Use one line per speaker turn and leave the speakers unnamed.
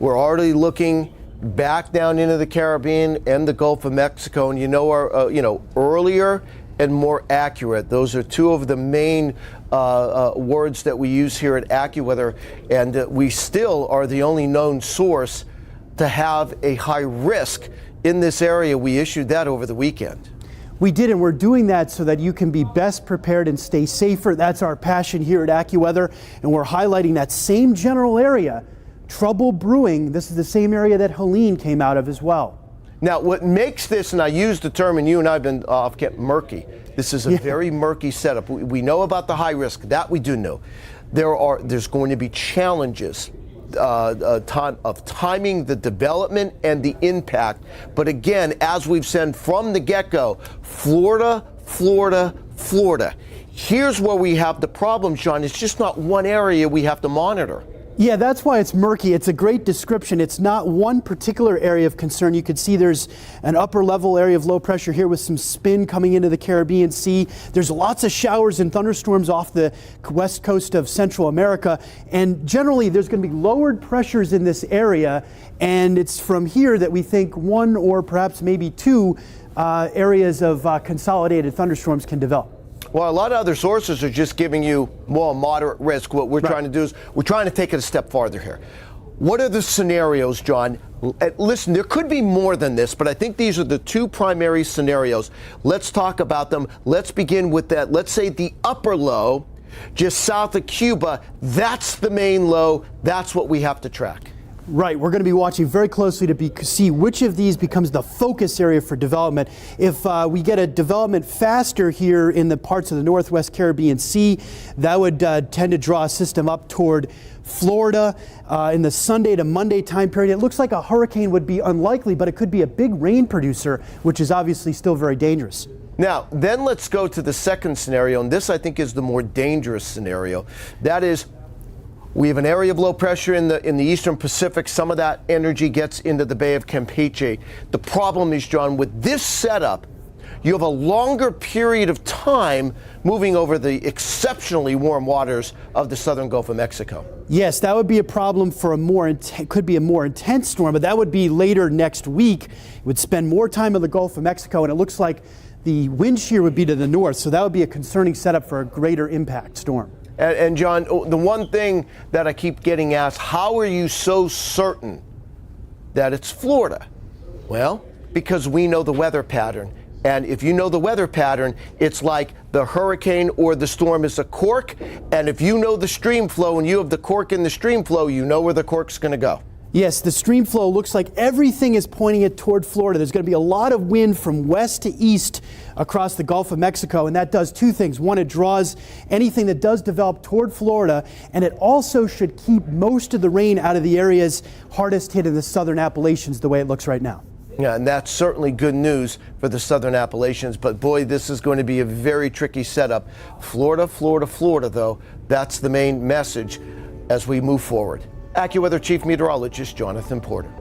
We're already looking back down into the Caribbean and the Gulf of Mexico, and earlier and more accurate. Those are two of the main words that we use here at AccuWeather, and we still are the only known source to have a high risk in this area. We issued that over the weekend.
We did, and we're doing that so that you can be best prepared and stay safer. That's our passion here at AccuWeather, and we're highlighting that same general area, trouble brewing. This is the same area that Helene came out of as well. Now,
what makes this, and I use the term, and you and I have been kept murky. This is a very murky setup. We know about the high risk. That we do know. There's going to be challenges of timing the development and the impact. But again, as we've said from the get-go, Florida, Florida, Florida. Here's where we have the problem, Sean. It's just not one area we have to monitor.
Yeah, that's why it's murky. It's a great description. It's not one particular area of concern. You can see there's an upper level area of low pressure here with some spin coming into the Caribbean Sea. There's lots of showers and thunderstorms off the west coast of Central America. And generally, there's going to be lowered pressures in this area. And it's from here that we think one or perhaps maybe two areas of consolidated thunderstorms can develop.
Well, a lot of other sources are just giving you more moderate risk. What we're trying to do is we're trying to take it a step farther here. What are the scenarios, John? Listen, there could be more than this, but I think these are the two primary scenarios. Let's talk about them. Let's begin with that. Let's say the upper low, just south of Cuba. That's the main low. That's what we have to track.
Right, we're going to be watching very closely to see which of these becomes the focus area for development. If we get a development faster here in the parts of the Northwest Caribbean Sea, that would tend to draw a system up toward Florida in the Sunday to Monday time period. It looks like a hurricane would be unlikely, but it could be a big rain producer, which is obviously still very dangerous.
Now, then let's go to the second scenario, and this I think is the more dangerous scenario. That is, we have an area of low pressure in the eastern Pacific. Some of that energy gets into the Bay of Campeche. The problem is, John, with this setup, you have a longer period of time moving over the exceptionally warm waters of the southern Gulf of Mexico.
Yes, that would be a problem for could be a more intense storm, but that would be later next week. It would spend more time in the Gulf of Mexico, and it looks like the wind shear would be to the north, so that would be a concerning setup for a greater impact storm.
And John, the one thing that I keep getting asked, how are you so certain that it's Florida? Well, because we know the weather pattern. And if you know the weather pattern, it's like the hurricane or the storm is a cork. And if you know the stream flow and you have the cork in the stream flow, you know where the cork's going to go.
Yes, the stream flow looks like everything is pointing it toward Florida. There's going to be a lot of wind from west to east across the Gulf of Mexico, and that does two things. One, it draws anything that does develop toward Florida, and it also should keep most of the rain out of the areas hardest hit in the southern Appalachians the way it looks right now.
Yeah, and that's certainly good news for the southern Appalachians, but boy, this is going to be a very tricky setup. Florida, Florida, Florida, though, that's the main message as we move forward. AccuWeather Chief Meteorologist Jonathan Porter.